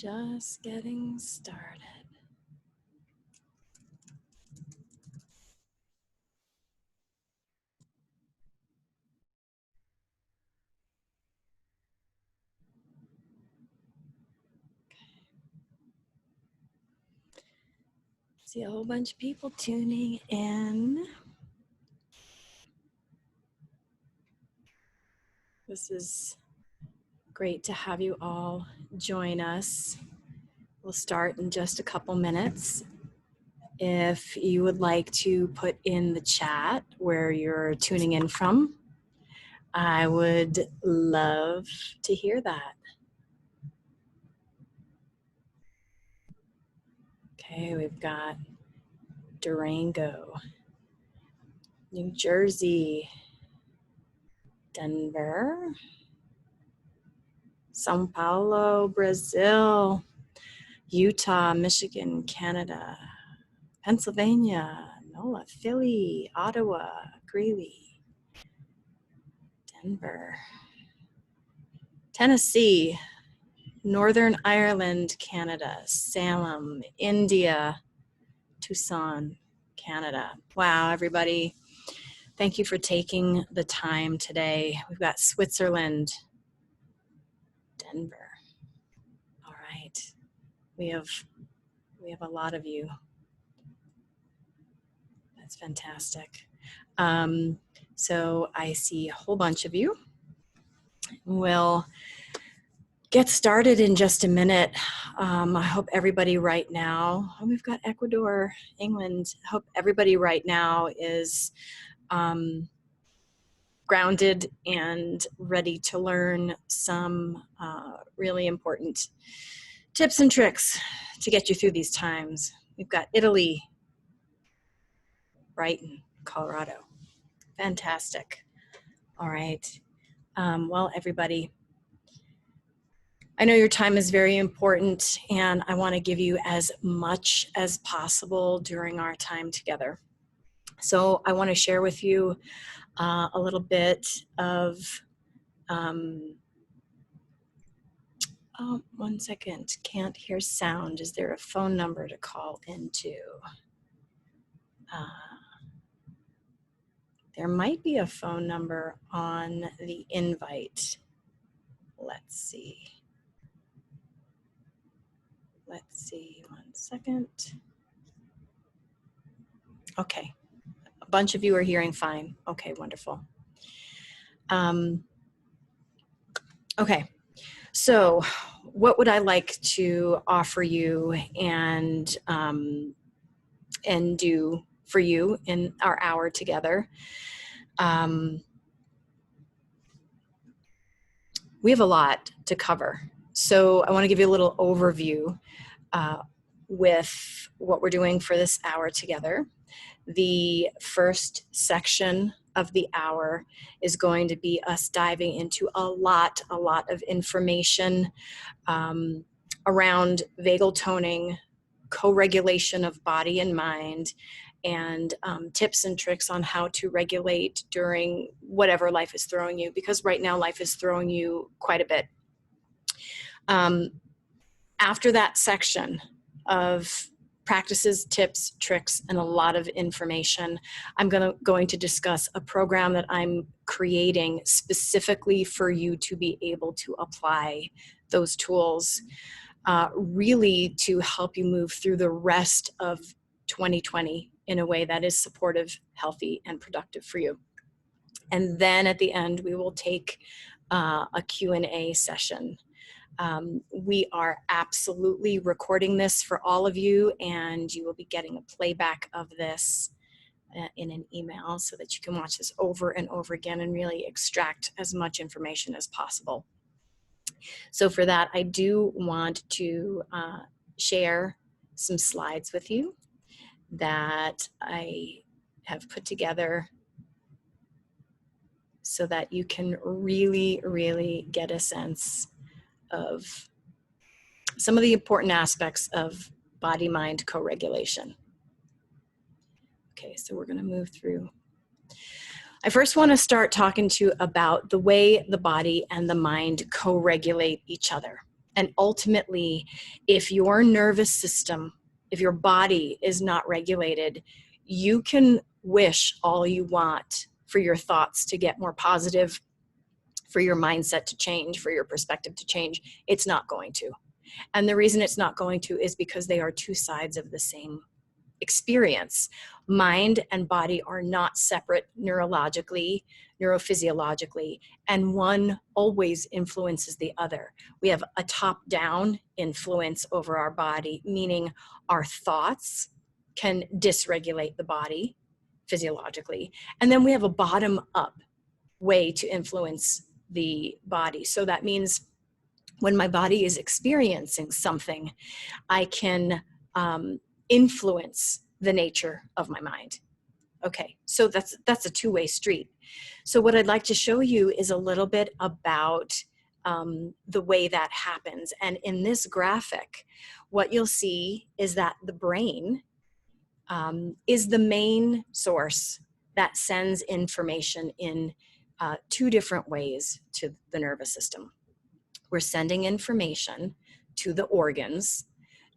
Just getting started. See a whole bunch of people tuning in. This is great to have you all join us. We'll start in just a couple minutes. If you would like to put in the chat where you're tuning in from, I would love to hear that. Okay, we've got Durango, New Jersey, Denver, Sao Paulo, Brazil, Utah, Michigan, Canada, Pennsylvania, NOLA, Philly, Ottawa, Greeley, Denver, Tennessee, Northern Ireland, Canada, Salem, India, Tucson, Canada. Wow, everybody. Thank you for taking the time today. We've got Switzerland, Denver. All right. We have a lot of you. That's fantastic. So I see a whole bunch of you. We'll get started in just a minute. I hope everybody right now, we've got Ecuador, England. I hope everybody right now is grounded and ready to learn some really important tips and tricks to get you through these times. We've got Italy, Brighton, Colorado. Fantastic. All right. Well, everybody, I know your time is very important, and I want to give you as much as possible during our time together. So I want to share with you a little bit of, oh, 1 second, can't hear sound. Is there a phone number to call into? There might be a phone number on the invite. Let's see. Let's see, 1 second. Okay, a bunch of you are hearing fine. Okay, wonderful. Okay, so what would I like to offer you and do for you in our hour together? We have a lot to cover. So I want to give you a little overview with what we're doing for this hour together. The first section of the hour is going to be us diving into a lot of information around vagal toning, co-regulation of body and mind, and tips and tricks on how to regulate during whatever life is throwing you, because right now life is throwing you quite a bit. After that section of practices, tips, tricks, and a lot of information, I'm going to discuss a program that I'm creating specifically for you to be able to apply those tools, really to help you move through the rest of 2020 in a way that is supportive, healthy, and productive for you. And then at the end, we will take a Q&A session. We are absolutely recording this for all of you, and you will be getting a playback of this in an email so that you can watch this over and over again and really extract as much information as possible. So for that, I do want to share some slides with you that I have put together so that you can really get a sense of some of the important aspects of body-mind co-regulation. Okay, so we're going to move through. I first want to start talking to you about the way the body and the mind co-regulate each other. And ultimately, if your nervous system, if your body is not regulated, you can wish all you want for your thoughts to get more positive, for your mindset to change, for your perspective to change. It's not going to. And the reason it's not going to is because they are two sides of the same experience. Mind and body are not separate neurologically, neurophysiologically, and one always influences the other. We have a top-down influence over our body, meaning our thoughts can dysregulate the body physiologically, and then we have a bottom-up way to influence the body. So that means when my body is experiencing something, I can influence the nature of my mind. Okay, so that's a two-way street. So what I'd like to show you is a little bit about the way that happens. And in this graphic, what you'll see is that the brain is the main source that sends information in two different ways to the nervous system. We're sending information to the organs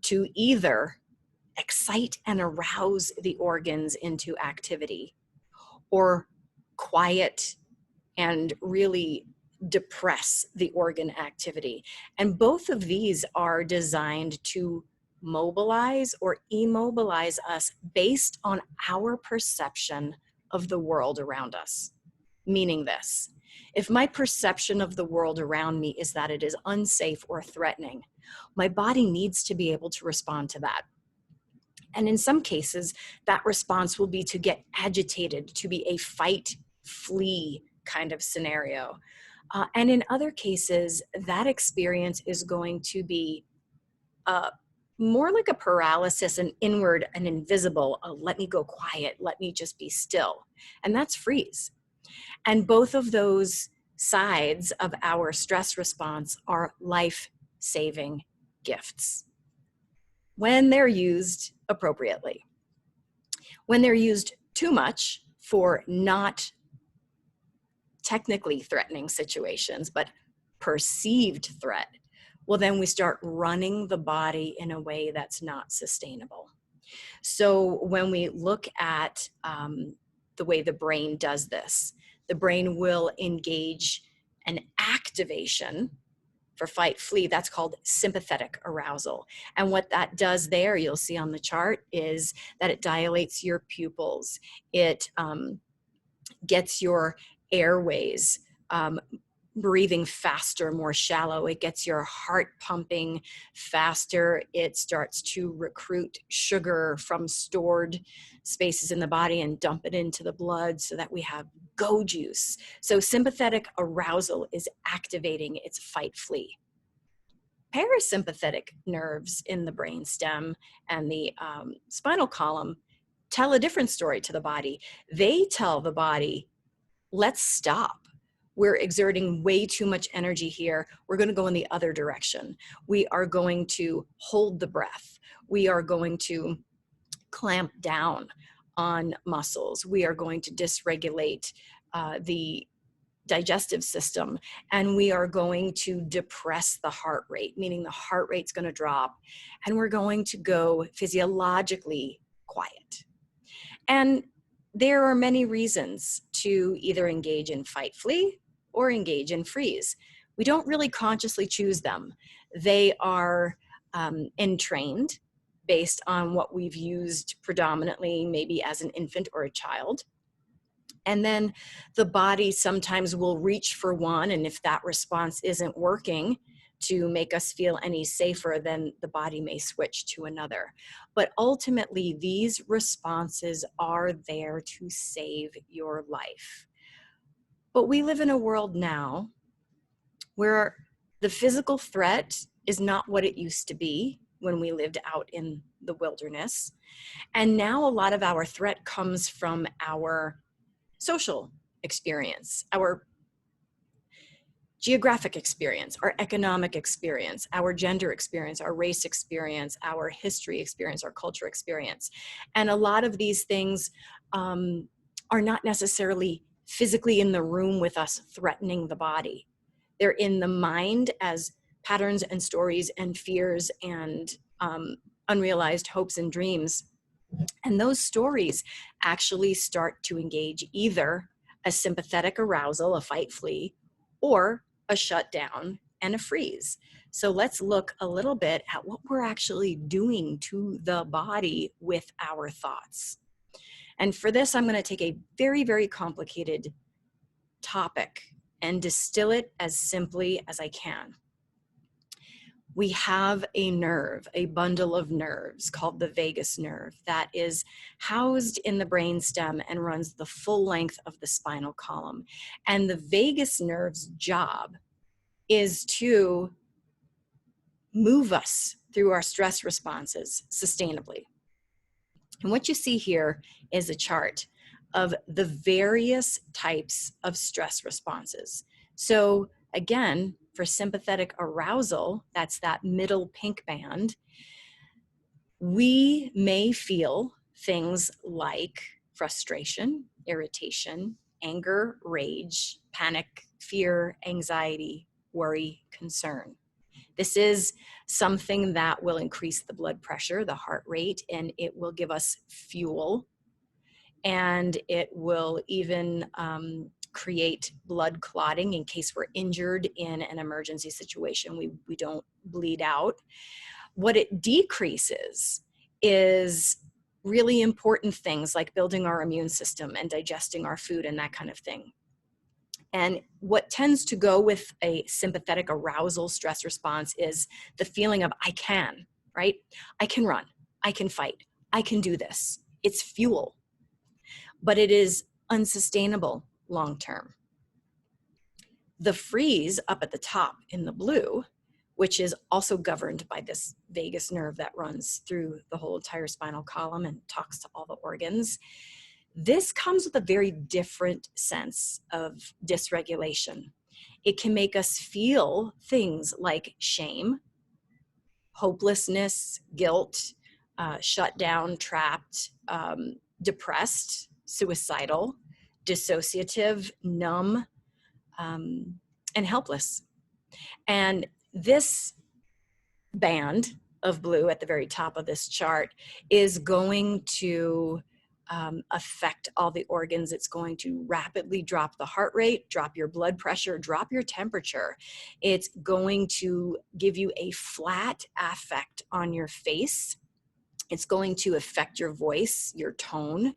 to either excite and arouse the organs into activity, or quiet and really depress the organ activity. And both of these are designed to mobilize or immobilize us based on our perception of the world around us. Meaning this: if my perception of the world around me is that it is unsafe or threatening, my body needs to be able to respond to that. And in some cases, that response will be to get agitated, to be a fight, flee kind of scenario. And in other cases, that experience is going to be more like a paralysis, an inward, an invisible, let me go quiet, let me just be still. And that's freeze. And both of those sides of our stress response are life-saving gifts when they're used appropriately. When they're used too much for not technically threatening situations, but perceived threat, well, then we start running the body in a way that's not sustainable. So when we look at the way the brain does this, the brain will engage an activation for fight, flee. That's called sympathetic arousal. And what that does there, you'll see on the chart, is that it dilates your pupils. It gets your airways breathing faster, more shallow. It gets your heart pumping faster. It starts to recruit sugar from stored spaces in the body and dump it into the blood so that we have go juice. So sympathetic arousal is activating its fight, flee. Parasympathetic nerves in the brainstem and the spinal column tell a different story to the body. They tell the body, let's stop. We're exerting way too much energy here. We're going to go in the other direction. We are going to hold the breath. We are going to clamp down on muscles. We are going to dysregulate the digestive system, and we are going to depress the heart rate, meaning the heart rate's going to drop, and we're going to go physiologically quiet. And there are many reasons to either engage in fight, flee, or engage in freeze. We don't really consciously choose them. They are entrained based on what we've used predominantly, maybe as an infant or a child. And then the body sometimes will reach for one, and if that response isn't working to make us feel any safer, then the body may switch to another. But ultimately, these responses are there to save your life. But we live in a world now where the physical threat is not what it used to be when we lived out in the wilderness. And now a lot of our threat comes from our social experience, our geographic experience, our economic experience, our gender experience, our race experience, our history experience, our culture experience. And a lot of these things are not necessarily physically in the room with us threatening the body. They're in the mind as patterns and stories and fears and unrealized hopes and dreams. And those stories actually start to engage either a sympathetic arousal, a fight, flee, or a shutdown and a freeze. So let's look a little bit at what we're actually doing to the body with our thoughts. And for this, I'm going to take a very, very complicated topic and distill it as simply as I can. We have a nerve, a bundle of nerves called the vagus nerve that is housed in the brainstem and runs the full length of the spinal column. And the vagus nerve's job is to move us through our stress responses sustainably. And what you see here is a chart of the various types of stress responses. So again, for sympathetic arousal, that's that middle pink band, we may feel things like frustration, irritation, anger, rage, panic, fear, anxiety, worry, concern. This is something that will increase the blood pressure, the heart rate, and it will give us fuel. And it will even create blood clotting in case we're injured in an emergency situation. We don't bleed out. What it decreases is really important things like building our immune system and digesting our food and that kind of thing. And what tends to go with a sympathetic arousal stress response is the feeling of I can, right? I can run, I can fight, I can do this. It's fuel, but it is unsustainable long-term. The freeze up at the top in the blue, which is also governed by this vagus nerve that runs through the whole entire spinal column and talks to all the organs. This comes with a very different sense of dysregulation. It can make us feel things like shame, hopelessness, guilt, shut down, trapped, depressed, suicidal, dissociative, numb, and helpless. And this band of blue at the very top of this chart is going to affect all the organs. It's going to rapidly drop the heart rate, drop your blood pressure, drop your temperature. It's going to give you a flat affect on your face. It's going to affect your voice, your tone,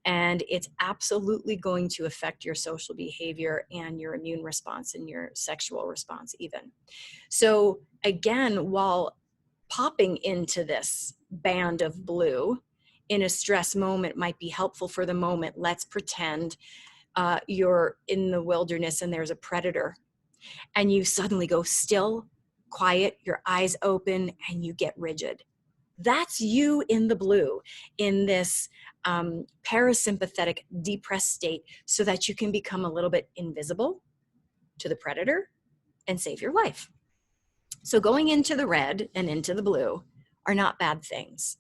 and it's absolutely going to affect your social behavior and your immune response and your sexual response even. So again, while popping into this band of blue in a stress moment might be helpful for the moment, let's pretend you're in the wilderness and there's a predator and you suddenly go still, quiet, your eyes open, and you get rigid. That's you in the blue, in this parasympathetic depressed state, so that you can become a little bit invisible to the predator and save your life. So going into the red and into the blue are not bad things,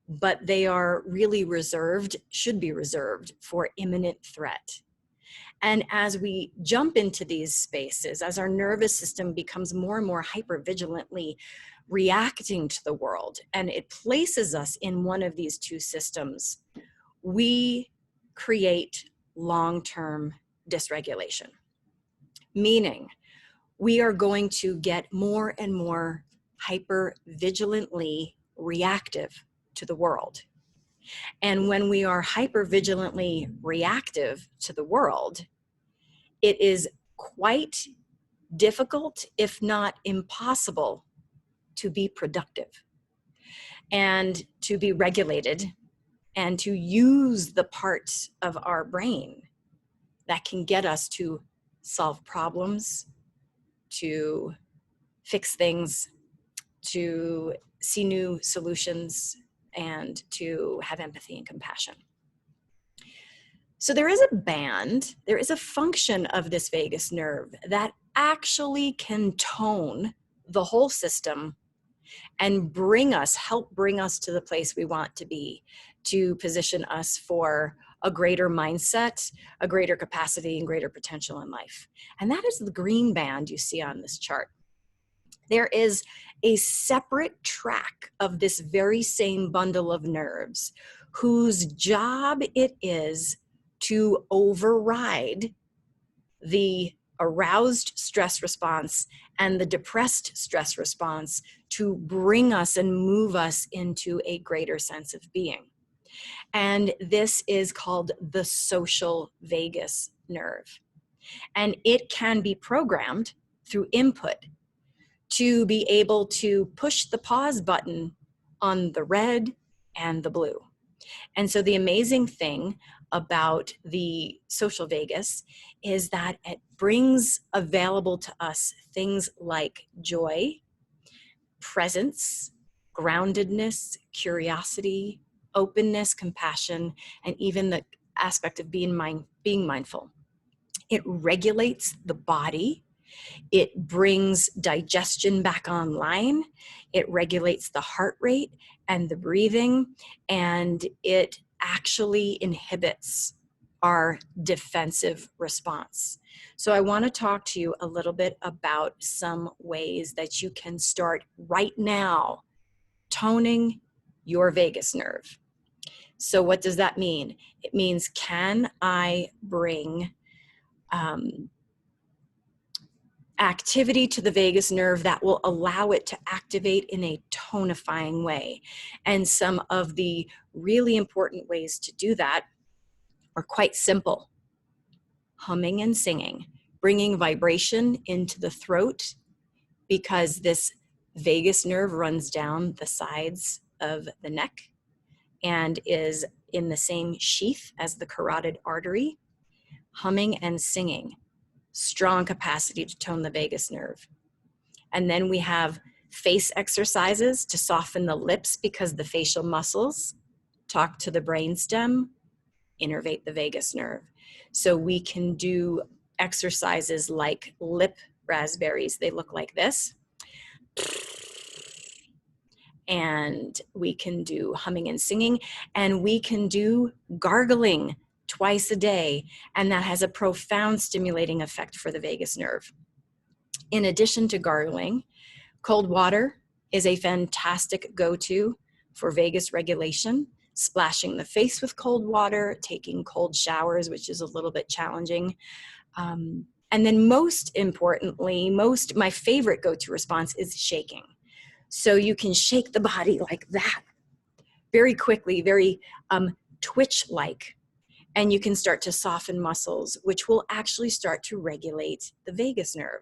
but they are really reserved, should be reserved for imminent threat. And as we jump into these spaces, as our nervous system becomes more and more hypervigilantly reacting to the world, and it places us in one of these two systems, we create long-term dysregulation. Meaning, we are going to get more and more hypervigilantly reactive to the world. And when we are hypervigilantly reactive to the world, it is quite difficult, if not impossible, to be productive and to be regulated and to use the parts of our brain that can get us to solve problems, to fix things, to see new solutions, and to have empathy and compassion. So there is a band, there is a function of this vagus nerve that actually can tone the whole system and help bring us to the place we want to be, to position us for a greater mindset, a greater capacity, and greater potential in life. And that is the green band you see on this chart. there is a separate track of this very same bundle of nerves whose job it is to override the aroused stress response and the depressed stress response to bring us and move us into a greater sense of being. And this is called the social vagus nerve. And it can be programmed through input to be able to push the pause button on the red and the blue. And so the amazing thing about the social vagus is that it brings available to us things like joy, presence, groundedness, curiosity, openness, compassion, and even the aspect of being mindful. It regulates the body. It brings digestion back online. It regulates the heart rate and the breathing, and it actually inhibits our defensive response. So I want to talk to you a little bit about some ways that you can start right now toning your vagus nerve. So what does that mean? It means, can I bring activity to the vagus nerve that will allow it to activate in a tonifying way? And some of the really important ways to do that are quite simple. Humming and singing, bringing vibration into the throat, because this vagus nerve runs down the sides of the neck and is in the same sheath as the carotid artery. Humming and singing, strong capacity to tone the vagus nerve. And then we have face exercises to soften the lips, because the facial muscles talk to the brainstem, innervate the vagus nerve. So we can do exercises like lip raspberries. They look like this. And we can do humming and singing, and we can do gargling twice a day, and that has a profound stimulating effect for the vagus nerve. In addition to gargling, cold water is a fantastic go-to for vagus regulation. Splashing the face with cold water, taking cold showers, which is a little bit challenging. And then most importantly, my favorite go-to response is shaking. So you can shake the body like that, very quickly, very twitch-like, and you can start to soften muscles, which will actually start to regulate the vagus nerve.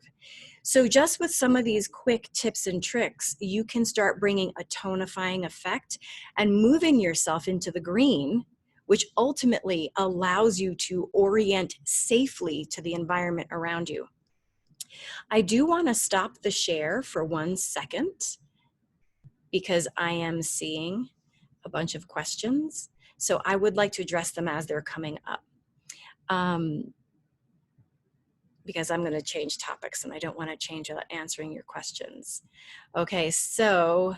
So just with some of these quick tips and tricks, you can start bringing a tonifying effect and moving yourself into the green, which ultimately allows you to orient safely to the environment around you. I do want to stop the share for 1 second, because I am seeing a bunch of questions. So I would like to address them as they're coming up. Because I'm going to change topics and I don't want to change answering your questions. Okay, so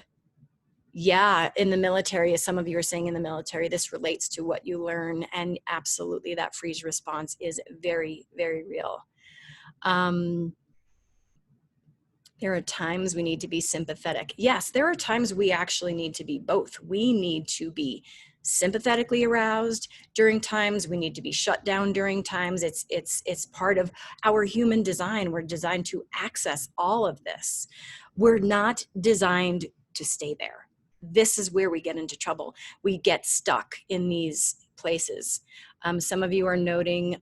yeah, in the military, as some of you are saying, in the military, this relates to what you learn, and absolutely that freeze response is very, very real. There are times we need to be sympathetic. Yes, there are times we actually need to be both. We need to be sympathetically aroused during times. We need to be shut down during times. It's part of our human design. We're designed to access all of this. We're not designed to stay there. This is where we get into trouble. We get stuck in these places. Some of you are noting,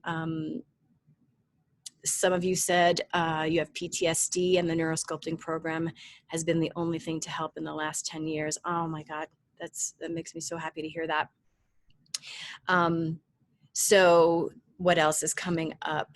some of you said you have PTSD, and the neurosculpting program has been the only thing to help in the last 10 years. Oh my God, that makes me so happy to hear that. So what else is coming up?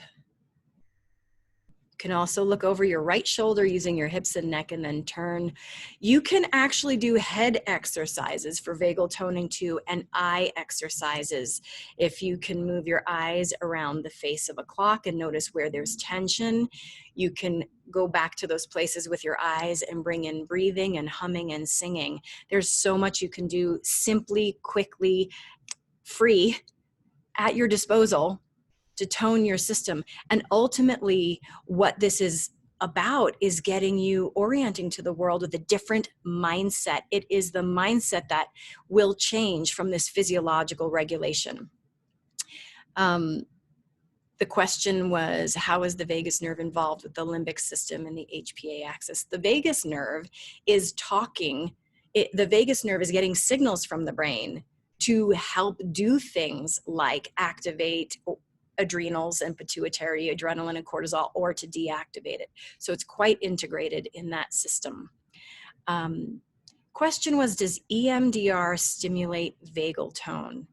You can also look over your right shoulder using your hips and neck and then turn. You can actually do head exercises for vagal toning too, and eye exercises. If you can move your eyes around the face of a clock and notice where there's tension, you can go back to those places with your eyes and bring in breathing and humming and singing. There's so much you can do simply, quickly, free, at your disposal, to tone your system. And ultimately what this is about is getting you orienting to the world with a different mindset. It is the mindset that will change from this physiological regulation. The question was, how is the vagus nerve involved with the limbic system and the HPA axis? The vagus nerve is the vagus nerve is getting signals from the brain to help do things like activate adrenals and pituitary, adrenaline and cortisol, or to deactivate it. So it's quite integrated in that system. Question was, does EMDR stimulate vagal tone?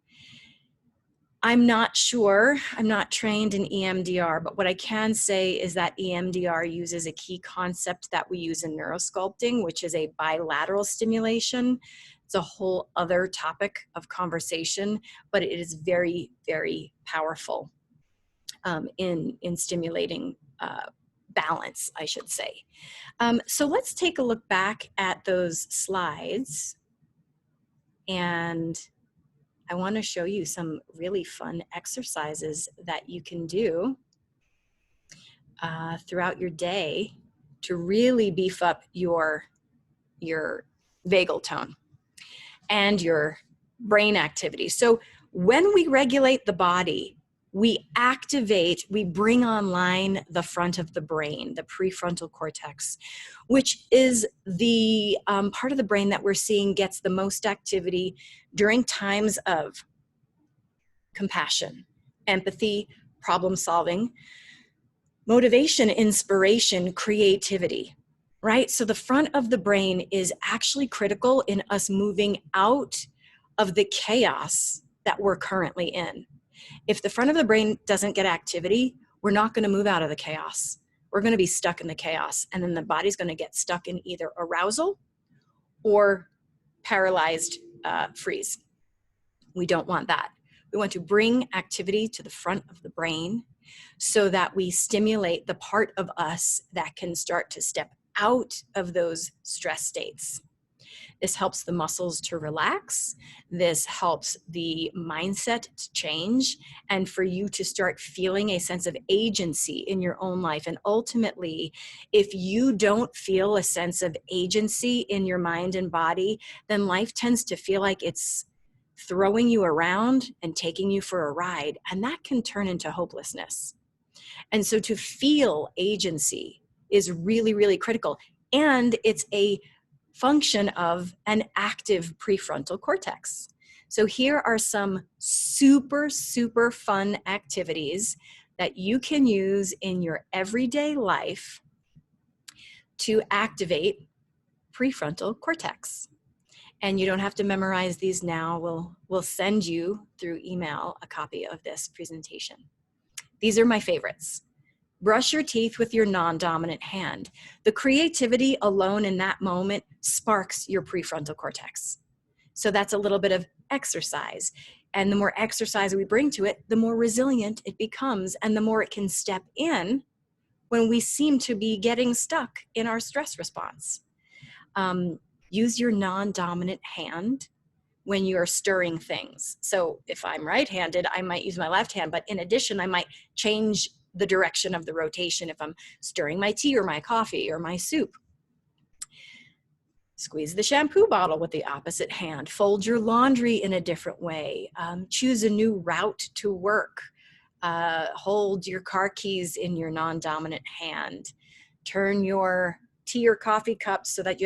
I'm not sure. I'm not trained in EMDR, but what I can say is that EMDR uses a key concept that we use in neurosculpting, which is a bilateral stimulation. It's a whole other topic of conversation, but it is very, very powerful in stimulating balance, I should say. So let's take a look back at those slides, and I want to show you some really fun exercises that you can do throughout your day to really beef up your vagal tone and your brain activity. So when we regulate the body, we bring online the front of the brain, the prefrontal cortex, which is the part of the brain that we're seeing gets the most activity during times of compassion, empathy, problem solving, motivation, inspiration, creativity, right? So the front of the brain is actually critical in us moving out of the chaos that we're currently in. If the front of the brain doesn't get activity, we're not going to move out of the chaos. We're going to be stuck in the chaos, and then the body's going to get stuck in either arousal or paralyzed freeze. We don't want that. We want to bring activity to the front of the brain so that we stimulate the part of us that can start to step out of those stress states. This helps the muscles to relax. This helps the mindset to change, and for you to start feeling a sense of agency in your own life. And ultimately, if you don't feel a sense of agency in your mind and body, then life tends to feel like it's throwing you around and taking you for a ride, and that can turn into hopelessness. And so to feel agency is really, really critical. And it's a function of an active prefrontal cortex. So here are some super, super fun activities that you can use in your everyday life to activate prefrontal cortex. And you don't have to memorize these now. We'll send you through email a copy of this presentation. These are my favorites. Brush your teeth with your non-dominant hand. The creativity alone in that moment sparks your prefrontal cortex. So that's a little bit of exercise. And the more exercise we bring to it, the more resilient it becomes, and the more it can step in when we seem to be getting stuck in our stress response. Use your non-dominant hand when you're stirring things. So if I'm right-handed, I might use my left hand, but in addition, I might change the direction of the rotation if I'm stirring my tea or my coffee or my soup. Squeeze the shampoo bottle with the opposite hand. Fold your laundry in a different way. Choose a new route to work. Hold your car keys in your non-dominant hand. Turn your tea or coffee cup so that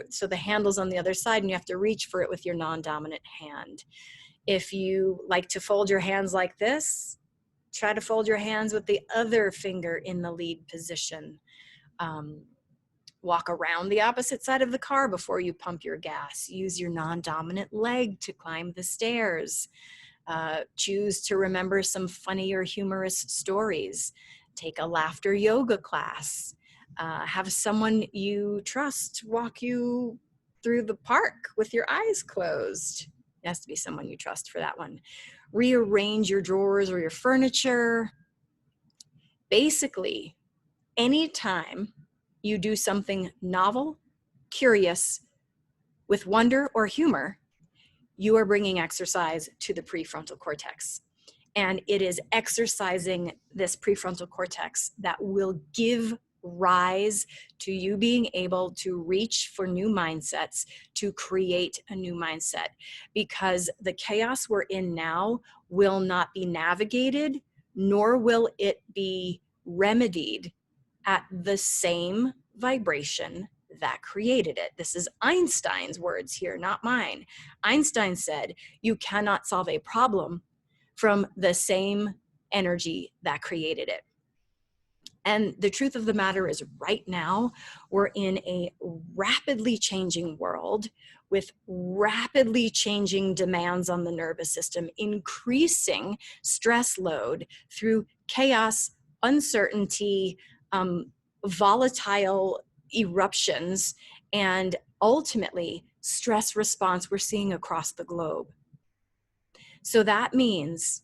so the handle's on the other side and you have to reach for it with your non-dominant hand. If you like to fold your hands like this, try to fold your hands with the other finger in the lead position. Walk around the opposite side of the car before you pump your gas. Use your non-dominant leg to climb the stairs. Choose to remember some funny or humorous stories. Take a laughter yoga class. Have someone you trust walk you through the park with your eyes closed. It has to be someone you trust for that one. Rearrange your drawers or your furniture. Basically, anytime you do something novel, curious, with wonder or humor, you are bringing exercise to the prefrontal cortex. And it is exercising this prefrontal cortex that will give rise to you being able to reach for new mindsets, to create a new mindset, because the chaos we're in now will not be navigated, nor will it be remedied at the same vibration that created it. This is Einstein's words here, not mine. Einstein said, you cannot solve a problem from the same energy that created it. And the truth of the matter is, right now, we're in a rapidly changing world with rapidly changing demands on the nervous system, increasing stress load through chaos, uncertainty, volatile eruptions, and ultimately stress response we're seeing across the globe. So that means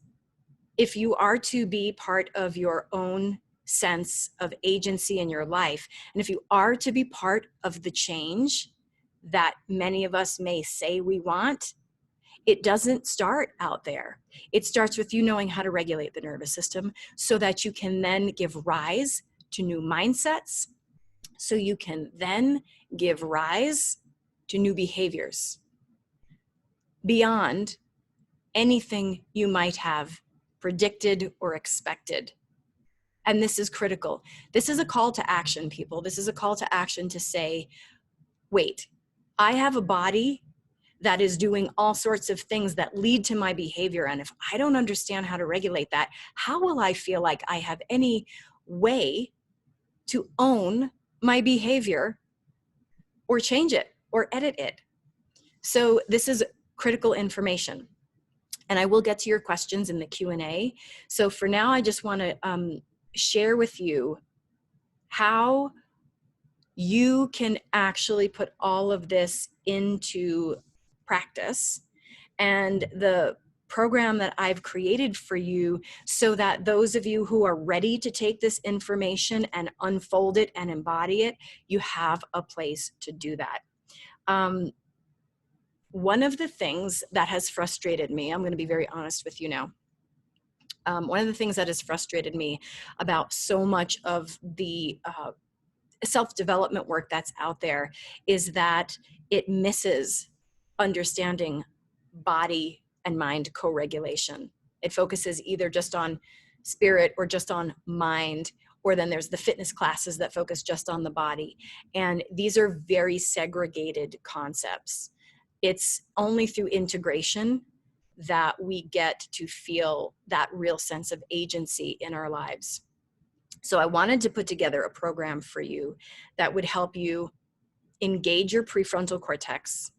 if you are to be part of your own sense of agency in your life, and if you are to be part of the change that many of us may say we want, it doesn't start out there. It starts with you knowing how to regulate the nervous system so that you can then give rise to new mindsets, so you can then give rise to new behaviors beyond anything you might have predicted or expected. And this is critical. This is a call to action, people. This is a call to action to say, wait, I have a body that is doing all sorts of things that lead to my behavior. And if I don't understand how to regulate that, how will I feel like I have any way to own my behavior or change it or edit it? So this is critical information. And I will get to your questions in the Q&A. So for now, I just want to share with you how you can actually put all of this into practice, and the program that I've created for you, so that those of you who are ready to take this information and unfold it and embody it, you have a place to do that. One of the things that has frustrated me, I'm going to be very honest with you now. One of the things that has frustrated me about so much of the self-development work that's out there is that it misses understanding body and mind co-regulation. It focuses either just on spirit or just on mind, or then there's the fitness classes that focus just on the body. And these are very segregated concepts. It's only through integration that we get to feel that real sense of agency in our lives. So I wanted to put together a program for you that would help you engage your prefrontal cortex,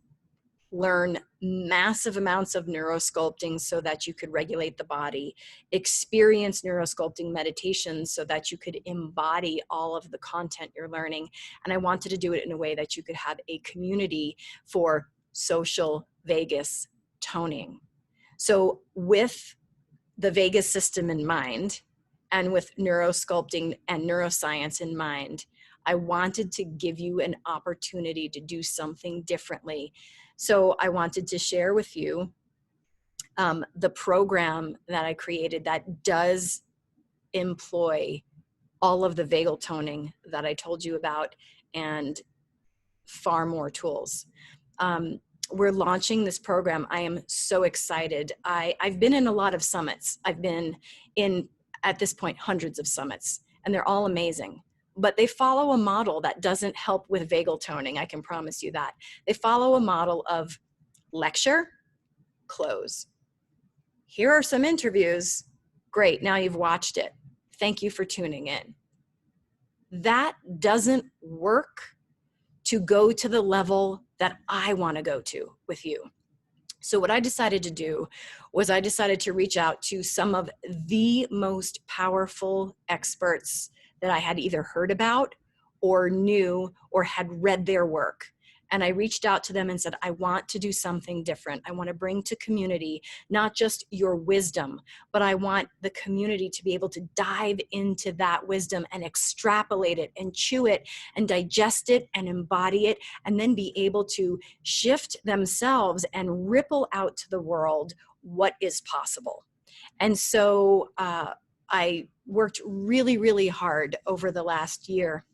learn massive amounts of neurosculpting so that you could regulate the body, experience neurosculpting meditations so that you could embody all of the content you're learning. And I wanted to do it in a way that you could have a community for social vagus toning. So with the vagus system in mind, and with neurosculpting and neuroscience in mind, I wanted to give you an opportunity to do something differently. So I wanted to share with you the program that I created that does employ all of the vagal toning that I told you about and far more tools. We're launching this program. I am so excited. I've been in a lot of summits. I've been in, at this point, hundreds of summits, and they're all amazing. But they follow a model that doesn't help with vagal toning, I can promise you that. They follow a model of lecture, close. Here are some interviews. Great, now you've watched it. Thank you for tuning in. That doesn't work to go to the level that I want to go to with you. So what I decided to do was I decided to reach out to some of the most powerful experts that I had either heard about or knew or had read their work. And I reached out to them and said, I want to do something different. I want to bring to community not just your wisdom, but I want the community to be able to dive into that wisdom and extrapolate it and chew it and digest it and embody it, and then be able to shift themselves and ripple out to the world what is possible. And so I worked really, really hard over the last year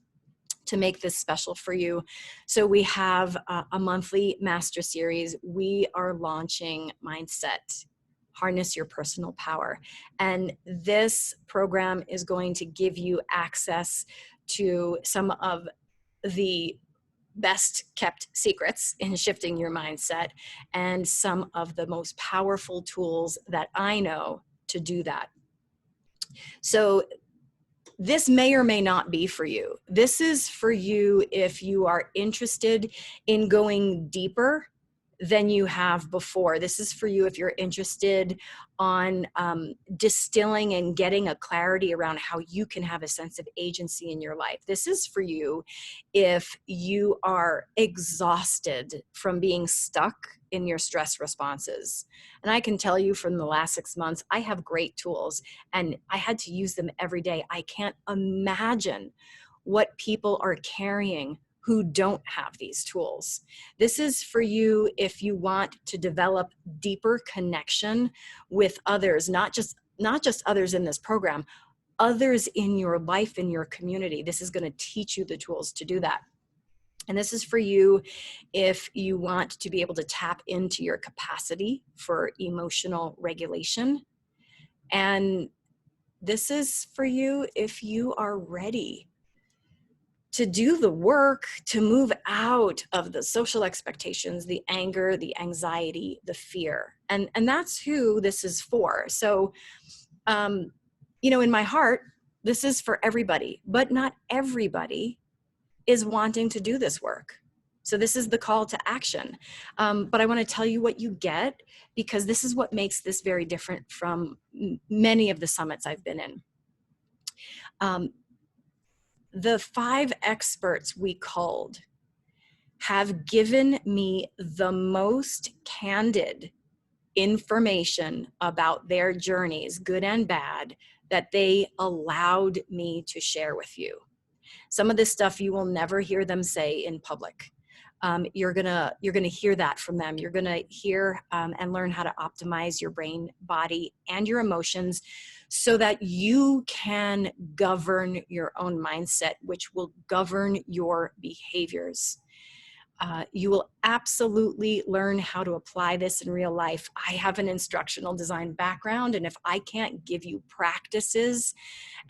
to make this special for you. So we have a monthly master series. We are launching Mindset, Harness Your Personal Power. And this program is going to give you access to some of the best kept secrets in shifting your mindset and some of the most powerful tools that I know to do that. So this may or may not be for you. This is for you if you are interested in going deeper than you have before. This is for you if you're interested on distilling and getting a clarity around how you can have a sense of agency in your life. This is for you if you are exhausted from being stuck in your stress responses. And I can tell you from the last 6 months, I have great tools and I had to use them every day. I can't imagine what people are carrying who don't have these tools. This is for you if you want to develop deeper connection with others, not just others in this program, others in your life, in your community. This is going to teach you the tools to do that. And this is for you if you want to be able to tap into your capacity for emotional regulation. And this is for you if you are ready to do the work to move out of the social expectations, the anger, the anxiety, the fear. And that's who this is for. So, in my heart, this is for everybody, but not everybody is wanting to do this work. So this is the call to action. But I want to tell you what you get, because this is what makes this very different from many of the summits I've been in. The 5 experts we called have given me the most candid information about their journeys, good and bad, that they allowed me to share with you. Some of this stuff you will never hear them say in public. You're gonna hear that from them. You're gonna hear and learn how to optimize your brain, body, and your emotions so that you can govern your own mindset, which will govern your behaviors. You will absolutely learn how to apply this in real life. I have an instructional design background, and if I can't give you practices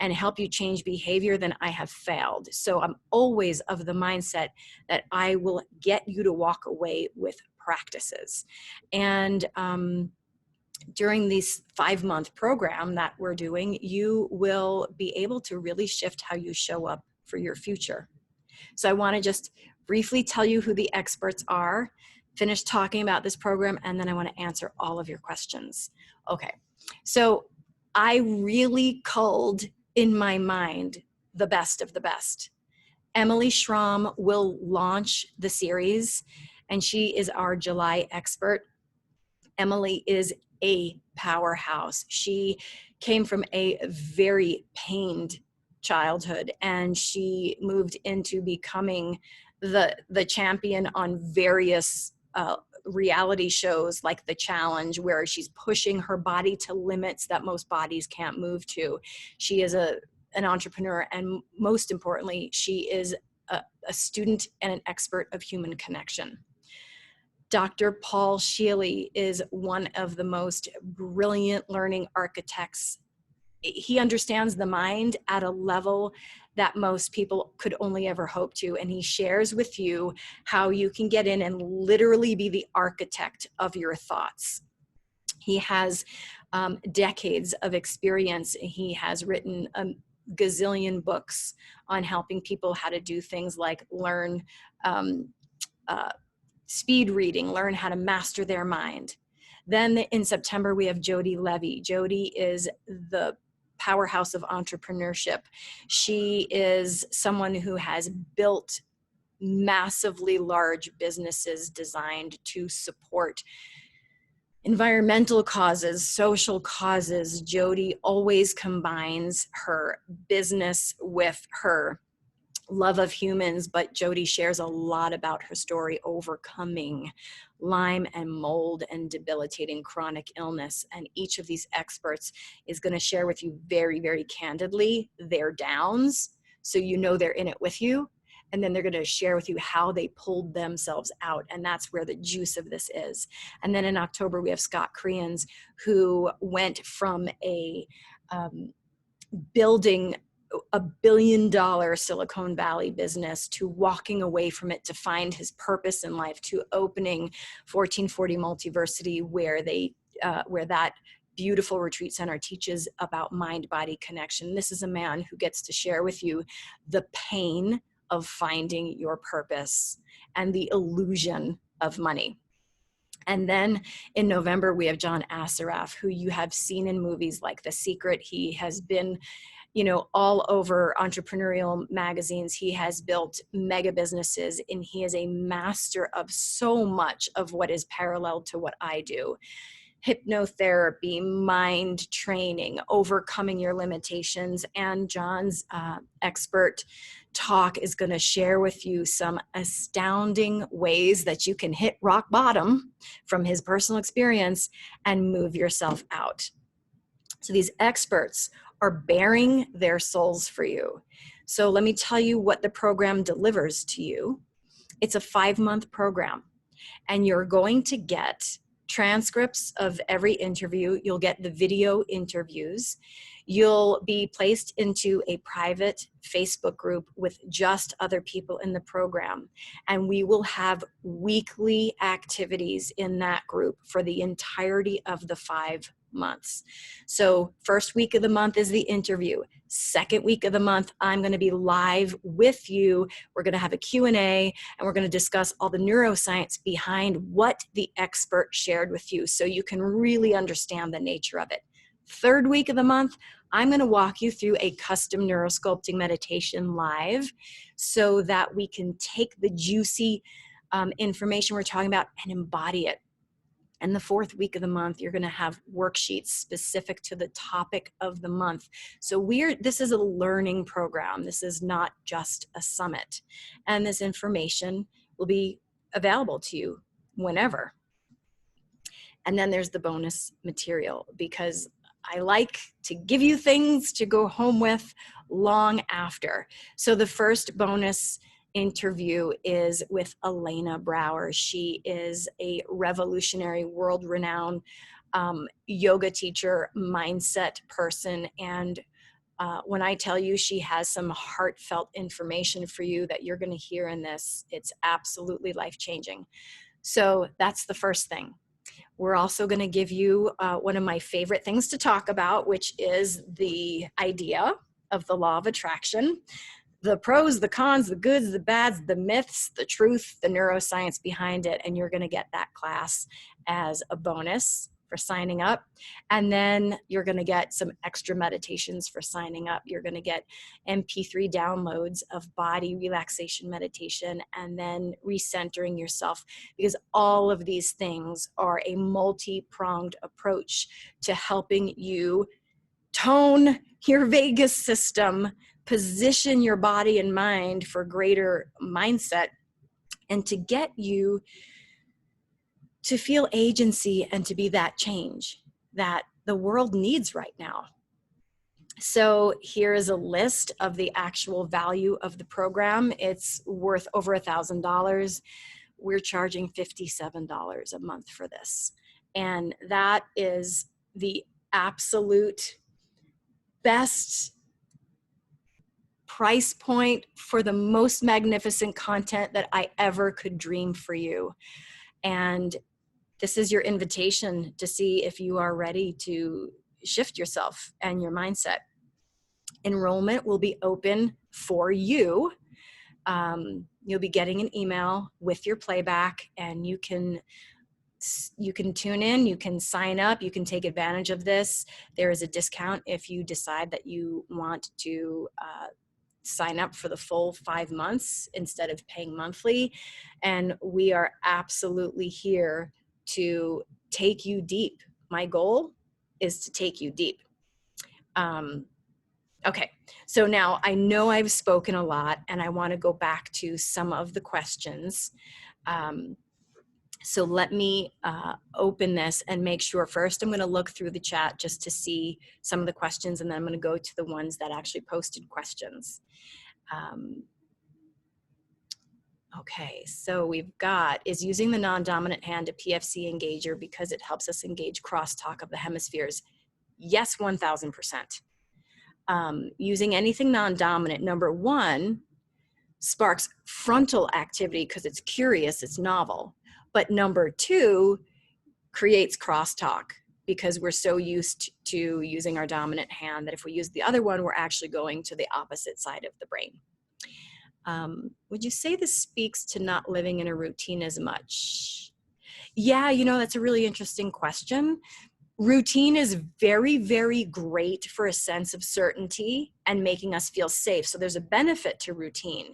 and help you change behavior, then I have failed. So I'm always of the mindset that I will get you to walk away with practices. And during this 5-month program that we're doing, you will be able to really shift how you show up for your future. So I want to just briefly tell you who the experts are, finish talking about this program, and then I want to answer all of your questions. Okay, so I really culled in my mind the best of the best. Emily Schramm will launch the series, and she is our July expert. Emily is a powerhouse. She came from a very pained childhood, and she moved into becoming the champion on various reality shows like The Challenge, where she's pushing her body to limits that most bodies can't move to. She is an entrepreneur, and most importantly, she is a student and an expert of human connection. Dr. Paul Sheely is one of the most brilliant learning architects. He understands the mind at a level that most people could only ever hope to. And he shares with you how you can get in and literally be the architect of your thoughts. He has decades of experience. He has written a gazillion books on helping people how to do things like learn speed reading, learn how to master their mind. Then in September, we have Jody Levy. Jody is the powerhouse of entrepreneurship. She is someone who has built massively large businesses designed to support environmental causes, social causes. Jody always combines her business with her love of humans, but Jody shares a lot about her story overcoming Lyme and mold and debilitating chronic illness. And each of these experts is going to share with you very, very candidly their downs, so you know they're in it with you, and then they're going to share with you how they pulled themselves out. And that's where the juice of this is. And then in October, we have Scott Creans, who went from a building a $1 billion Silicon Valley business to walking away from it to find his purpose in life, to opening 1440 Multiversity, where where that beautiful retreat center teaches about mind-body connection. This is a man who gets to share with you the pain of finding your purpose and the illusion of money. And then in November, we have John Assaraf, who you have seen in movies like The Secret. He has been, you know, all over entrepreneurial magazines. He has built mega businesses, and he is a master of so much of what is parallel to what I do. Hypnotherapy, mind training, overcoming your limitations. And John's expert talk is going to share with you some astounding ways that you can hit rock bottom from his personal experience and move yourself out. So these experts are bearing their souls for you. So let me tell you what the program delivers to you. It's a 5-month program, and you're going to get transcripts of every interview. You'll get the video interviews. You'll be placed into a private Facebook group with just other people in the program. And we will have weekly activities in that group for the entirety of the 5 months. So first week of the month is the interview. Second week of the month, I'm going to be live with you. We're going to have a Q&A, and we're going to discuss all the neuroscience behind what the expert shared with you, so you can really understand the nature of it. Third week of the month, I'm going to walk you through a custom neurosculpting meditation live, so that we can take the juicy information we're talking about and embody it. And the fourth week of the month, you're going to have worksheets specific to the topic of the month. So this is a learning program. This is not just a summit. And this information will be available to you whenever. And then there's the bonus material, because I like to give you things to go home with long after. So the first bonus interview is with Elena Brower. She is a revolutionary, world-renowned yoga teacher, mindset person. And when I tell you she has some heartfelt information for you that you're going to hear in this, it's absolutely life-changing. So that's the first thing. We're also going to give you one of my favorite things to talk about, which is the idea of the law of attraction. The pros, the cons, the goods, the bads, the myths, the truth, the neuroscience behind it. And you're going to get that class as a bonus for signing up. And then you're going to get some extra meditations for signing up. You're going to get MP3 downloads of body relaxation meditation, and then recentering yourself, because all of these things are a multi-pronged approach to helping you tone your vagus system, position your body and mind for greater mindset, and to get you to feel agency and to be that change that the world needs right now. So here is a list of the actual value of the program. It's worth over $1,000. We're charging $57 a month for this. And that is the absolute best price point for the most magnificent content that I ever could dream for you. And this is your invitation to see if you are ready to shift yourself and your mindset. Enrollment will be open for you. You'll be getting an email with your playback, and you can tune in, you can sign up, you can take advantage of this. There is a discount if you decide that you want to sign up for the full 5 months instead of paying monthly. And we are absolutely here to take you deep. My goal is to take you deep. Okay, so now I know I've spoken a lot, and I want to go back to some of the questions. So let me open this and make sure. First, I'm going to look through the chat just to see some of the questions, and then I'm going to go to the ones that actually posted questions. Okay, so we've got, is using the non-dominant hand a PFC engager because it helps us engage crosstalk of the hemispheres? Yes, 1000%. Using anything non-dominant, number one, sparks frontal activity because it's curious, it's novel. But number two, creates crosstalk because we're so used to using our dominant hand that if we use the other one, we're actually going to the opposite side of the brain. Would you say this speaks to not living in a routine as much? Yeah, you know, that's a really interesting question. Routine is very, very great for a sense of certainty and making us feel safe. So there's a benefit to routine.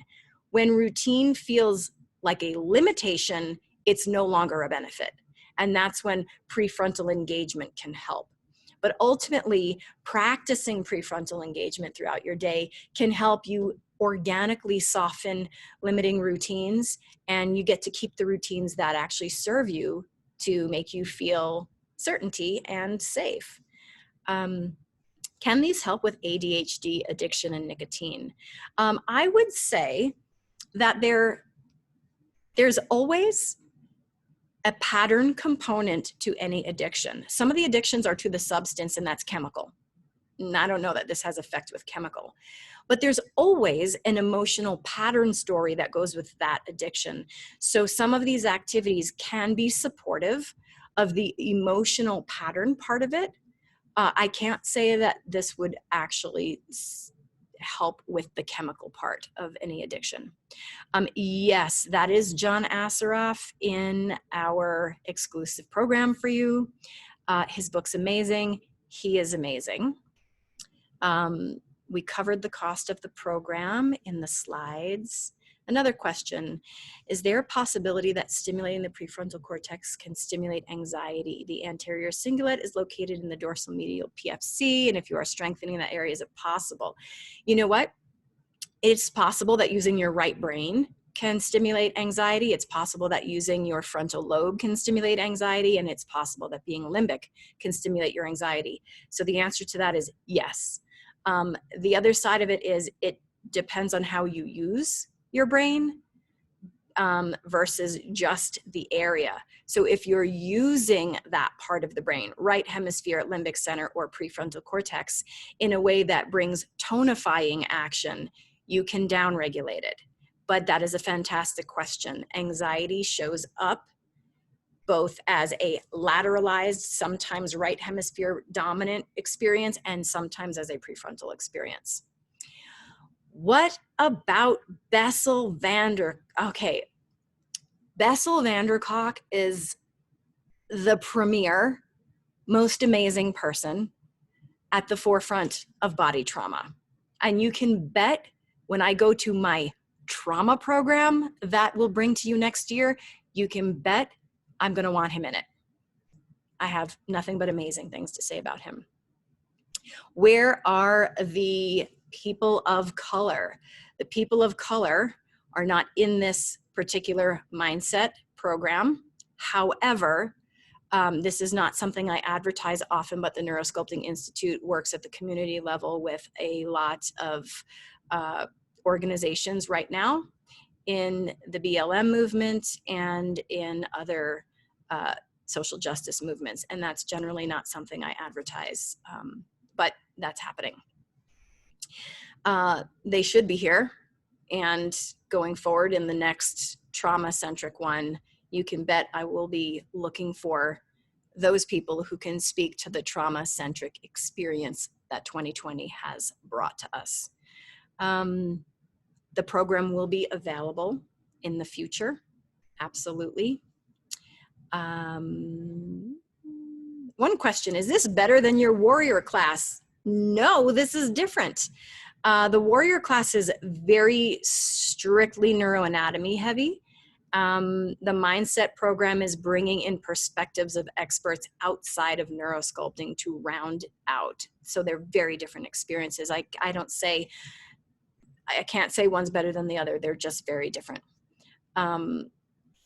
When routine feels like a limitation, it's no longer a benefit. And that's when prefrontal engagement can help. But ultimately, practicing prefrontal engagement throughout your day can help you organically soften limiting routines, and you get to keep the routines that actually serve you to make you feel certainty and safe. Can these help with ADHD, addiction, and nicotine? I would say that there's always a pattern component to any addiction. Some of the addictions are to the substance, and that's chemical. And I don't know that this has effect with chemical, but there's always an emotional pattern story that goes with that addiction. So some of these activities can be supportive of the emotional pattern part of it. I can't say that this would actually help with the chemical part of any addiction. Yes, that is John Asseroff in our exclusive program for you. His book's amazing. He is amazing. We covered the cost of the program in the slides. Another question, is there a possibility that stimulating the prefrontal cortex can stimulate anxiety? The anterior cingulate is located in the dorsal medial PFC, and if you are strengthening that area, is it possible? You know what? It's possible that using your right brain can stimulate anxiety. It's possible that using your frontal lobe can stimulate anxiety, and it's possible that being limbic can stimulate your anxiety. So the answer to that is yes. The other side of it is it depends on how you use your brain versus just the area. So if you're using that part of the brain, right hemisphere, limbic center, or prefrontal cortex, in a way that brings tonifying action, you can downregulate it. But that is a fantastic question. Anxiety shows up both as a lateralized, sometimes right hemisphere dominant experience, and sometimes as a prefrontal experience. What about Bessel van der? Okay, Bessel van der Kolk is the premier, most amazing person at the forefront of body trauma. And you can bet when I go to my trauma program that we'll bring to you next year, you can bet I'm going to want him in it. I have nothing but amazing things to say about him. Where are the people of color? The people of color are not in this particular mindset program. However, this is not something I advertise often, but the Neurosculpting Institute works at the community level with a lot of organizations right now in the BLM movement and in other social justice movements. And that's generally not something I advertise, but that's happening. They should be here. And going forward in the next trauma-centric one, you can bet I will be looking for those people who can speak to the trauma-centric experience that 2020 has brought to us. The program will be available in the future, absolutely. One question, is this better than your warrior class? No, this is different. The warrior class is very strictly neuroanatomy heavy. The mindset program is bringing in perspectives of experts outside of neurosculpting to round out. So they're very different experiences. I can't say one's better than the other. They're just very different.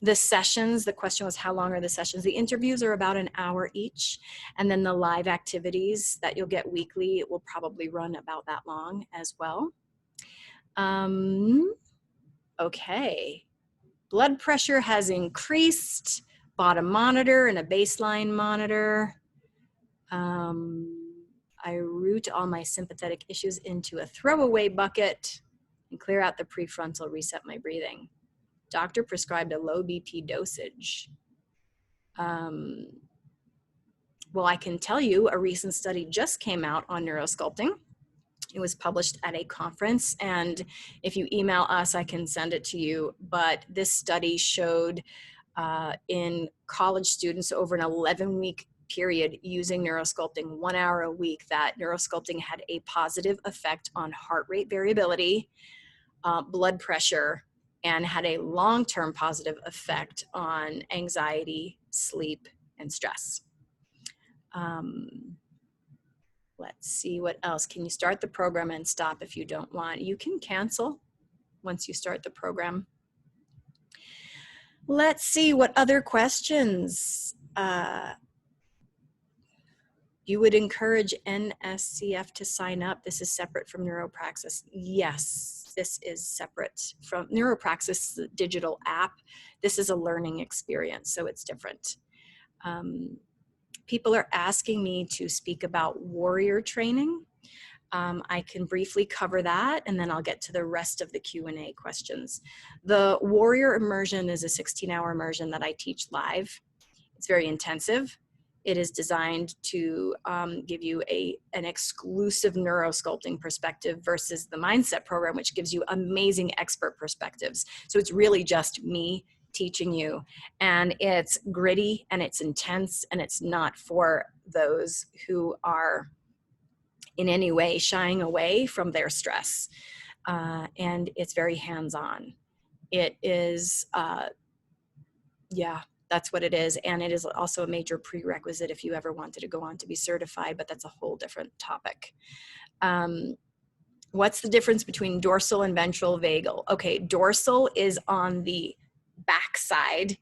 The sessions, the question was how long are the sessions? The interviews are about an hour each. And then the live activities that you'll get weekly will probably run about that long as well. Okay. Blood pressure has increased, bought a monitor and a baseline monitor. I route all my sympathetic issues into a throwaway bucket and clear out the prefrontal, reset my breathing. Doctor prescribed a low BP dosage. Well, I can tell you a recent study just came out on neurosculpting. It was published at a conference, and if you email us, I can send it to you. But this study showed in college students over an 11-week period using neurosculpting 1 hour a week that neurosculpting had a positive effect on heart rate variability, blood pressure, and had a long-term positive effect on anxiety, sleep, and stress. Let's see what else. Can you start the program and stop if you don't want? You can cancel once you start the program. Let's see what other questions. You would encourage NSCF to sign up. This is separate from NeuroPraxis. Yes, this is separate from NeuroPraxis, the digital app. This is a learning experience, so it's different. People are asking me to speak about warrior training. I can briefly cover that, and then I'll get to the rest of the Q&A questions. The warrior immersion is a 16-hour immersion that I teach live. It's very intensive. It is designed to give you an exclusive neurosculpting perspective versus the mindset program, which gives you amazing expert perspectives. So it's really just me teaching you, and it's gritty and it's intense, and it's not for those who are in any way shying away from their stress. And it's very hands-on. It is, yeah, that's what it is. And it is also a major prerequisite if you ever wanted to go on to be certified, but that's a whole different topic. What's the difference between dorsal and ventral vagal? Okay, dorsal is on the back side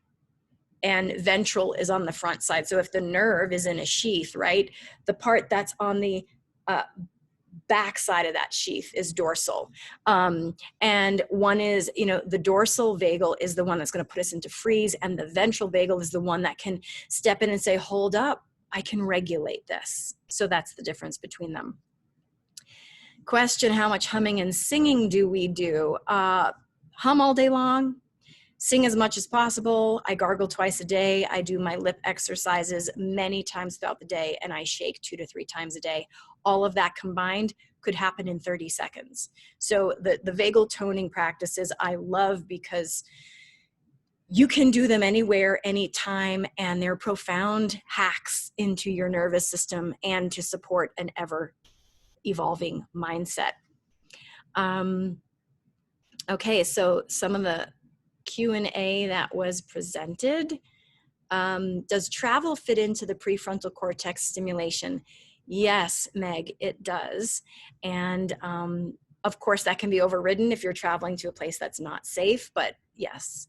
and ventral is on the front side. So if the nerve is in a sheath, right, the part that's on the back side of that sheath is dorsal. And one is, the dorsal vagal is the one that's going to put us into freeze, and the ventral vagal is the one that can step in and say, hold up, I can regulate this. So that's the difference between them. Question, how much humming and singing do we do? Hum all day long. Sing as much as possible. I gargle twice a day. I do my lip exercises many times throughout the day, and I shake 2 to 3 times a day. All of that combined could happen in 30 seconds. So the vagal toning practices I love because you can do them anywhere, anytime, and they're profound hacks into your nervous system and to support an ever-evolving mindset. Okay, so some of the Q&A that was presented. Does travel fit into the prefrontal cortex stimulation? Yes, Meg, it does. And of course, that can be overridden if you're traveling to a place that's not safe, but yes.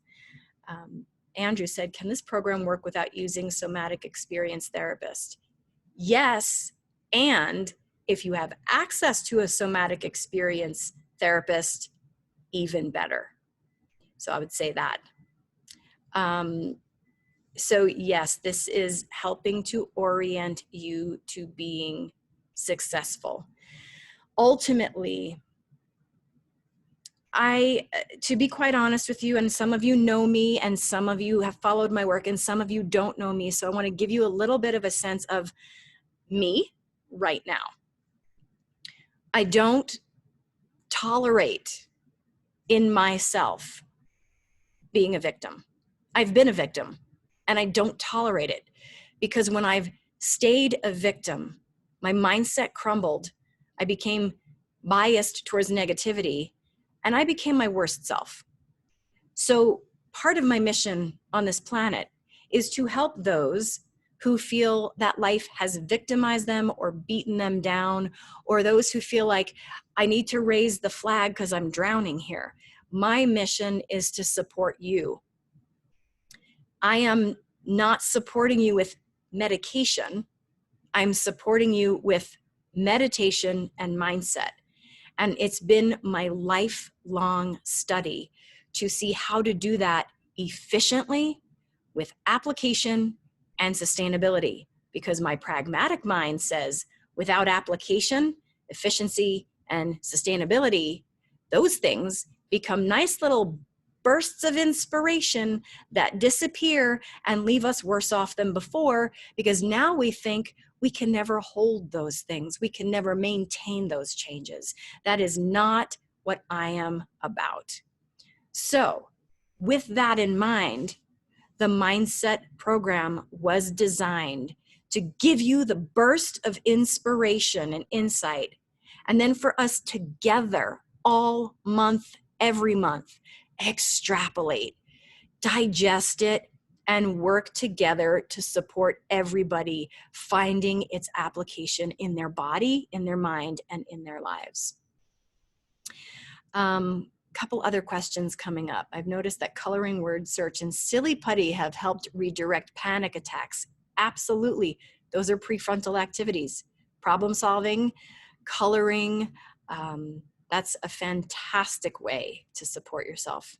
Andrew said, can this program work without using somatic experience therapist? Yes, and if you have access to a somatic experience therapist, even better. So I would say that. So yes, this is helping to orient you to being successful. Ultimately, to be quite honest with you, and some of you know me, and some of you have followed my work, and some of you don't know me, so I want to give you a little bit of a sense of me right now. I don't tolerate in myself being a victim. I've been a victim, and I don't tolerate it, because when I've stayed a victim, my mindset crumbled. I became biased towards negativity, and I became my worst self. So part of my mission on this planet is to help those who feel that life has victimized them or beaten them down, or those who feel like I need to raise the flag because I'm drowning here. My mission is to support you. I am not supporting you with medication. I'm supporting you with meditation and mindset. And it's been my lifelong study to see how to do that efficiently with application and sustainability, because my pragmatic mind says without application, efficiency, and sustainability, those things become nice little bursts of inspiration that disappear and leave us worse off than before, because now we think we can never hold those things. We can never maintain those changes. That is not what I am about. So with that in mind, the mindset program was designed to give you the burst of inspiration and insight, and then for us together all month, every month, extrapolate, digest it, and work together to support everybody finding its application in their body, in their mind, and in their lives. Couple other questions coming up. I've noticed that coloring word search and silly putty have helped redirect panic attacks. Absolutely. Those are prefrontal activities. Problem solving, coloring, that's a fantastic way to support yourself.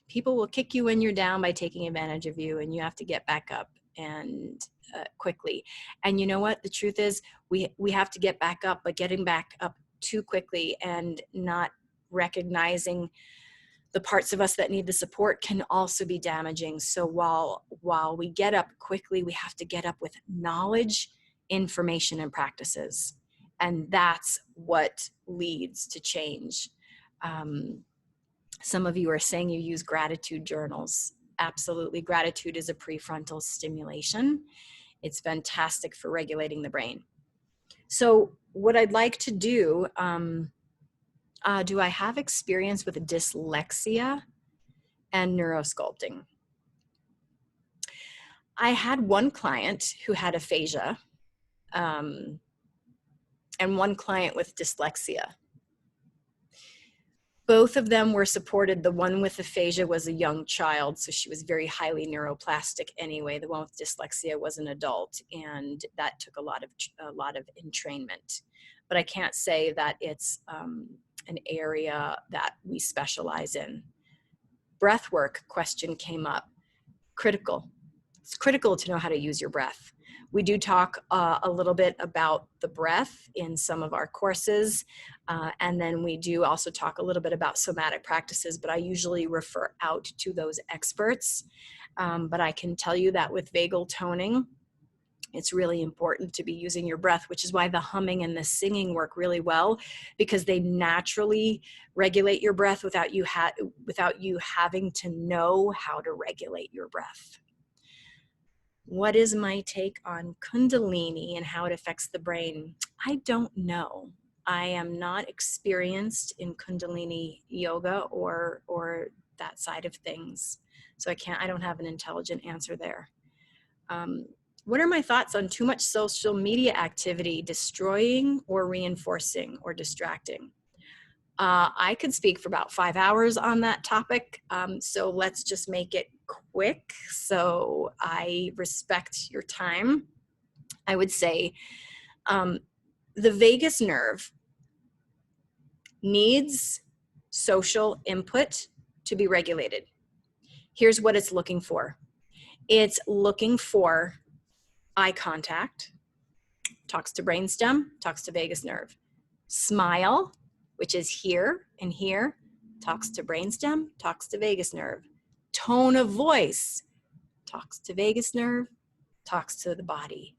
People will kick you when you're down by taking advantage of you, and you have to get back up and quickly. And you know what? The truth is we have to get back up, but getting back up too quickly and not recognizing the parts of us that need the support can also be damaging. So while we get up quickly, we have to get up with knowledge, information, and practices. And that's what leads to change. Some of you are saying you use gratitude journals. Absolutely. Gratitude is a prefrontal stimulation. It's fantastic for regulating the brain. So what I'd like to do I have experience with dyslexia and neurosculpting? I had one client who had aphasia and one client with dyslexia. Both of them were supported. The one with aphasia was a young child, so she was very highly neuroplastic anyway. The one with dyslexia was an adult, and that took a lot of entrainment. But I can't say that it's an area that we specialize in. Breath work question came up. Critical. It's critical to know how to use your breath. We do talk a little bit about the breath in some of our courses, and then we do also talk a little bit about somatic practices, but I usually refer out to those experts. But I can tell you that with vagal toning, it's really important to be using your breath, which is why the humming and the singing work really well, because they naturally regulate your breath without you having to know how to regulate your breath. What is my take on Kundalini and how it affects the brain? I don't know. I am not experienced in Kundalini yoga or that side of things. So I don't have an intelligent answer there. What are my thoughts on too much social media activity, destroying or reinforcing or distracting? I could speak for about 5 hours on that topic, so let's just make it quick so I respect your time. I would say the vagus nerve needs social input to be regulated. Here's what it's looking for. It's looking for eye contact, talks to brainstem, talks to vagus nerve. Smile, which is here and here, talks to brainstem, talks to vagus nerve. Tone of voice, talks to vagus nerve, talks to the body.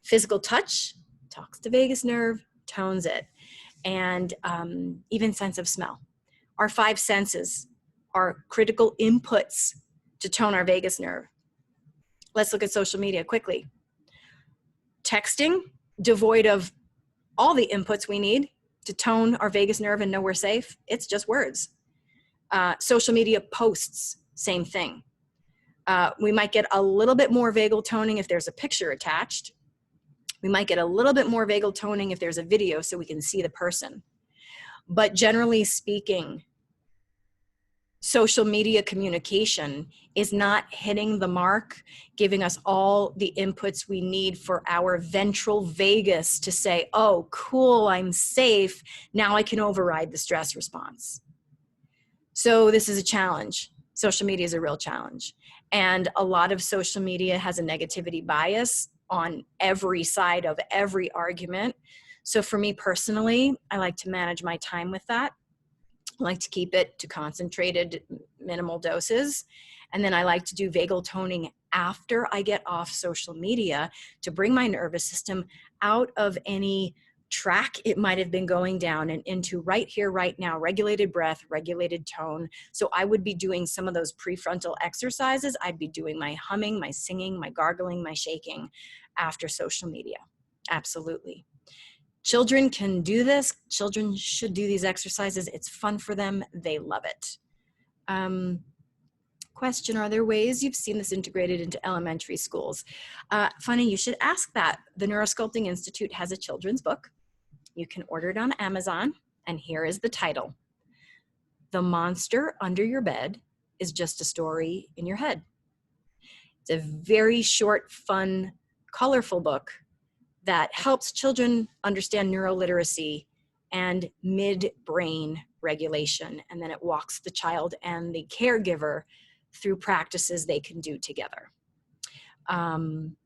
Physical touch, talks to vagus nerve, tones it. And even sense of smell. Our 5 senses are critical inputs to tone our vagus nerve. Let's look at social media quickly. Texting, devoid of all the inputs we need to tone our vagus nerve and know we're safe. It's just words. Social media posts, same thing. We might get a little bit more vagal toning if there's a picture attached. We might get a little bit more vagal toning if there's a video so we can see the person. But generally speaking, social media communication is not hitting the mark, giving us all the inputs we need for our ventral vagus to say, oh, cool, I'm safe. Now I can override the stress response. So this is a challenge. Social media is a real challenge. And a lot of social media has a negativity bias on every side of every argument. So for me personally, I like to manage my time with that. I like to keep it to concentrated, minimal doses. And then I like to do vagal toning after I get off social media to bring my nervous system out of any track it might have been going down and into right here, right now, regulated breath, regulated tone. So I would be doing some of those prefrontal exercises. I'd be doing my humming, my singing, my gargling, my shaking after social media. Absolutely. Children can do this. Children should do these exercises. It's fun for them. They love it. Question, are there ways you've seen this integrated into elementary schools? Funny, you should ask that. The Neurosculpting Institute has a children's book. You can order it on Amazon, and here is the title. The Monster Under Your Bed is Just a Story in Your Head. It's a very short, fun, colorful book that helps children understand neuroliteracy and mid-brain regulation. And then it walks the child and the caregiver through practices they can do together. Some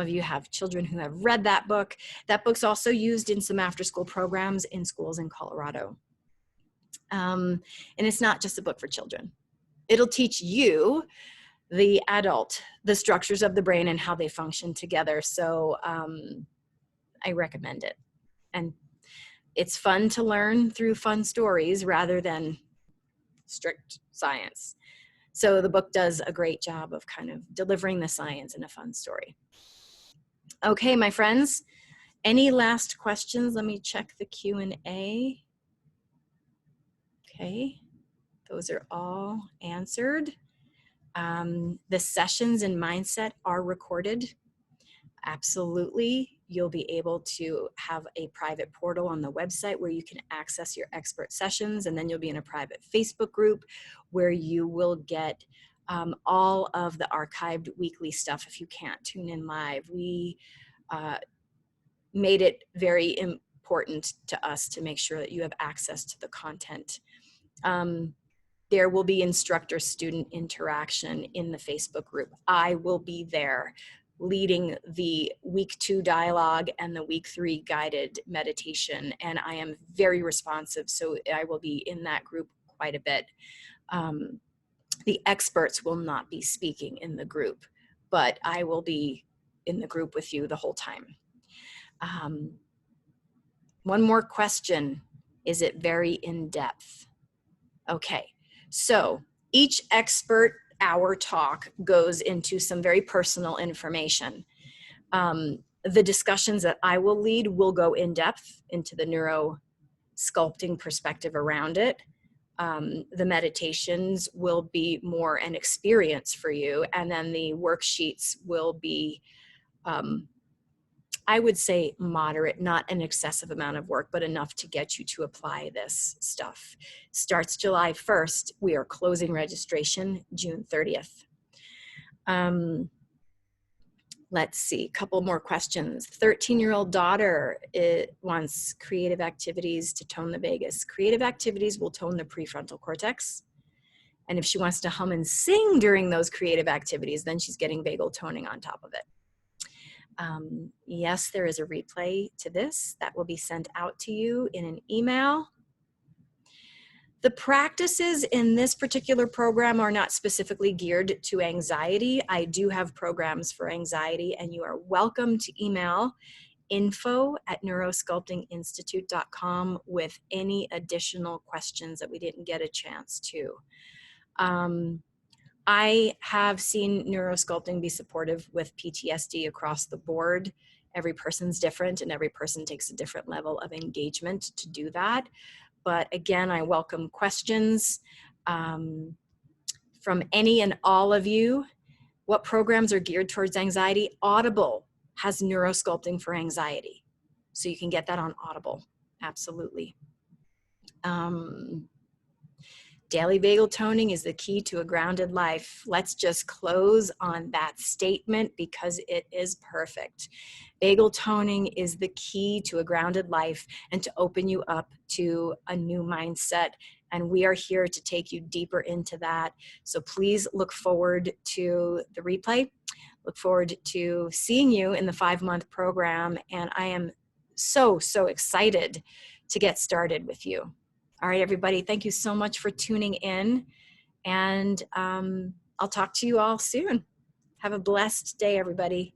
of you have children who have read that book. That book's also used in some after-school programs in schools in Colorado. And it's not just a book for children. It'll teach you, the adult, the structures of the brain and how they function together. So I recommend it. And it's fun to learn through fun stories rather than strict science. So the book does a great job of kind of delivering the science in a fun story. Okay, my friends, any last questions? Let me check the Q&A. Okay, those are all answered. The sessions in Mindset are recorded. Absolutely. You'll be able to have a private portal on the website where you can access your expert sessions, and then you'll be in a private Facebook group where you will get all of the archived weekly stuff if you can't tune in live. We made it very important to us to make sure that you have access to the content. There will be instructor-student interaction in the Facebook group. I will be there leading the week 2 dialogue and the week 3 guided meditation, and I am very responsive, so I will be in that group quite a bit. The experts will not be speaking in the group, but I will be in the group with you the whole time. One more question. Is it very in-depth? Okay, so each expert hour talk goes into some very personal information. The discussions that I will lead will go in depth into the neuro sculpting perspective around it. The meditations will be more an experience for you, and then the worksheets will be, I would say moderate, not an excessive amount of work, but enough to get you to apply this stuff. Starts July 1st. We are closing registration June 30th. Let's see, a couple more questions. 13-year-old daughter wants creative activities to tone the vagus. Creative activities will tone the prefrontal cortex. And if she wants to hum and sing during those creative activities, then she's getting vagal toning on top of it. Yes, there is a replay to this that will be sent out to you in an email. The practices in this particular program are not specifically geared to anxiety. I do have programs for anxiety, and you are welcome to email info@neurosculptinginstitute.com with any additional questions that we didn't get a chance to. I have seen neurosculpting be supportive with PTSD across the board. Every person's different, and every person takes a different level of engagement to do that. But again, I welcome questions from any and all of you. What programs are geared towards anxiety? Audible has neurosculpting for anxiety. So you can get that on Audible, absolutely. Daily vagal toning is the key to a grounded life. Let's just close on that statement because it is perfect. Vagal toning is the key to a grounded life and to open you up to a new mindset And we are here to take you deeper into that. So please look forward to the replay. Look forward to seeing you in the 5-month program. And I am so, so excited to get started with you. All right, everybody, thank you so much for tuning in. And I'll talk to you all soon. Have a blessed day, everybody.